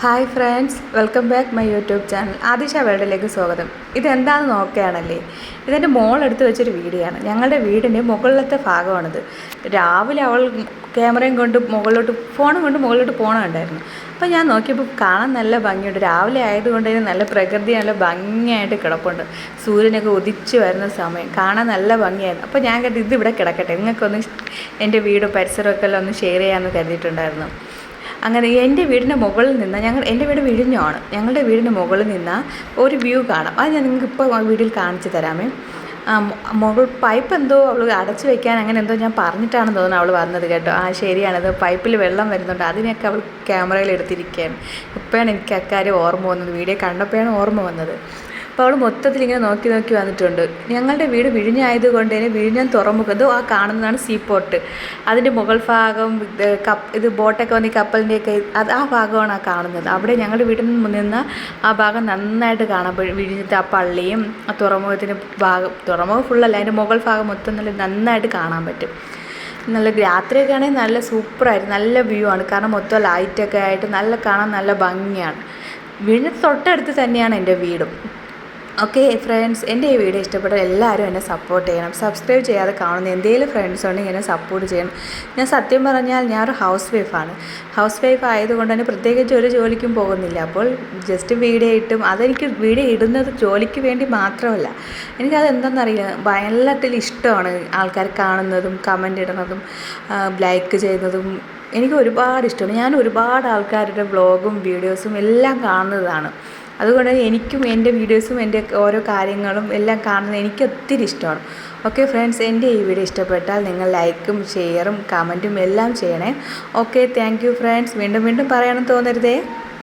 Hi friends, welcome back my YouTube channel Adisha വേൾഡിലേക്ക് സ്വാഗതം. ഇതെന്താണെന്ന് നോക്കുകയാണല്ലേ, ഇതെൻ്റെ മോളെടുത്ത് വെച്ചൊരു വീഡിയോ ആണ്. ഞങ്ങളുടെ വീടിൻ്റെ മുകളിലത്തെ ഭാഗമാണിത്. രാവിലെ അവൾ ക്യാമറയും കൊണ്ട് ഫോണും കൊണ്ട് മുകളിലോട്ട് പോകണമുണ്ടായിരുന്നു. അപ്പോൾ ഞാൻ നോക്കിയപ്പോൾ കാണാൻ നല്ല ഭംഗിയുണ്ട്. രാവിലെ ആയതുകൊണ്ട് തന്നെ നല്ല പ്രകൃതി നല്ല ഭംഗിയായിട്ട് കിടപ്പുണ്ട്. സൂര്യനൊക്കെ ഉദിച്ച് വരുന്ന സമയം കാണാൻ നല്ല ഭംഗിയായിരുന്നു. അപ്പോൾ ഞാൻ കരുതി ഇതിവിടെ കിടക്കട്ടെ, നിങ്ങൾക്കൊന്ന് എൻ്റെ വീടും പരിസരമൊക്കെ എല്ലാം ഒന്ന് ഷെയർ ചെയ്യാമെന്ന് കരുതിയിട്ടുണ്ടായിരുന്നു. അങ്ങനെ എൻ്റെ വീടിൻ്റെ മുകളിൽ നിന്ന് എൻ്റെ വീട് വിഴിഞ്ഞമാണ്. ഞങ്ങളുടെ വീടിൻ്റെ മുകളിൽ നിന്ന് ഒരു വ്യൂ കാണാം. അത് ഞാൻ നിങ്ങൾക്ക് ഇപ്പോൾ വീഡിയോയിൽ കാണിച്ചു തരാമേ. മുകൾ പൈപ്പ് എന്തോ അവൾ അടച്ചു വെക്കാൻ അങ്ങനെ എന്തോ ഞാൻ പറഞ്ഞിട്ടാണെന്ന് തോന്നുന്നു അവൾ വന്നത് കേട്ടോ. ശരിയാണത്, പൈപ്പിൽ വെള്ളം വരുന്നുണ്ട്. അതിനൊക്കെ അവൾ ക്യാമറയിൽ എടുത്തിരിക്കുകയാണ്. ഇപ്പോഴാണ് എനിക്ക് അക്കാര്യം ഓർമ്മ വന്നത്, വീഡിയോ കണ്ടപ്പോഴാണ് ഓർമ്മ വന്നത്. അപ്പോൾ അവൾ മൊത്തത്തിൽ ഇങ്ങനെ നോക്കി നോക്കി വന്നിട്ടുണ്ട്. ഞങ്ങളുടെ വീട് വിഴിഞ്ഞായതുകൊണ്ട് തന്നെ വിഴിഞ്ഞം തുറമുഖം, ഇത് ആ കാണുന്നതാണ് സീ പോർട്ട്. അതിൻ്റെ മുകൾ ഭാഗം ഇത് ബോട്ടൊക്കെ വന്ന് ഈ കപ്പലിൻ്റെയൊക്കെ ആ ഭാഗമാണ് ആ കാണുന്നത്. അവിടെ ഞങ്ങളുടെ വീട്ടിൽ നിന്ന് ആ ഭാഗം നന്നായിട്ട് കാണാം. വിഴിഞ്ഞത്തെ ആ പള്ളിയും ആ തുറമുഖത്തിൻ്റെ ഭാഗം, തുറമുഖം ഫുള്ളല്ല, അതിൻ്റെ മുകൾ ഭാഗം മൊത്തം നന്നായിട്ട് കാണാൻ പറ്റും. നല്ല രാത്രിയൊക്കെ ആണെങ്കിൽ നല്ല സൂപ്പറായിരുന്നു, നല്ല വ്യൂ ആണ്. കാരണം മൊത്തം ലൈറ്റൊക്കെ ആയിട്ട് കാണാൻ നല്ല ഭംഗിയാണ്. വിഴിഞ്ഞത്ത് തൊട്ടടുത്ത് തന്നെയാണ് എൻ്റെ വീടും. ഓക്കെ ഫ്രണ്ട്സ്, എൻ്റെ ഈ വീഡിയോ ഇഷ്ടപ്പെട്ടാൽ എല്ലാവരും എന്നെ സപ്പോർട്ട് ചെയ്യണം. സബ്സ്ക്രൈബ് ചെയ്യാതെ കാണുന്ന എന്തെങ്കിലും ഫ്രണ്ട്സ് ഉണ്ടെങ്കിൽ എന്നെ സപ്പോർട്ട് ചെയ്യണം. ഞാൻ സത്യം പറഞ്ഞാൽ ഞാനൊരു ഹൗസ് വൈഫാണ്. ഹൗസ് വൈഫ് ആയതുകൊണ്ട് തന്നെ പ്രത്യേകിച്ച് ഒരു ജോലിക്കും പോകുന്നില്ല. അപ്പോൾ ജസ്റ്റ് വീഡിയോ ഇട്ടും, അതെനിക്ക് വീഡിയോ ഇടുന്നത് ജോലിക്ക് വേണ്ടി മാത്രമല്ല, എനിക്കത് എന്താണെന്നറിയില്ല, എല്ലാത്തിലും ഇഷ്ടമാണ്. ആൾക്കാർ കാണുന്നതും കമൻ്റ് ഇടുന്നതും ലൈക്ക് ചെയ്യുന്നതും എനിക്ക് ഒരുപാട് ഇഷ്ടമാണ്. ഞാൻ ഒരുപാട് ആൾക്കാരുടെ വ്ളോഗും വീഡിയോസും എല്ലാം കാണുന്നതാണ്. അതുകൊണ്ട് എനിക്കും എൻ്റെ വീഡിയോസും എൻ്റെ ഓരോ കാര്യങ്ങളും എല്ലാം കാണുന്നത് എനിക്ക് ഒത്തിരി ഇഷ്ടമാണ്. ഓക്കെ ഫ്രണ്ട്സ്, എൻ്റെ ഈ വീഡിയോ ഇഷ്ടപ്പെട്ടാൽ നിങ്ങൾ ലൈക്കും ഷെയറും കമൻറ്റും എല്ലാം ചെയ്യണേ. Okay, thank you friends. വീണ്ടും വീണ്ടും പറയാനും തോന്നരുതേ.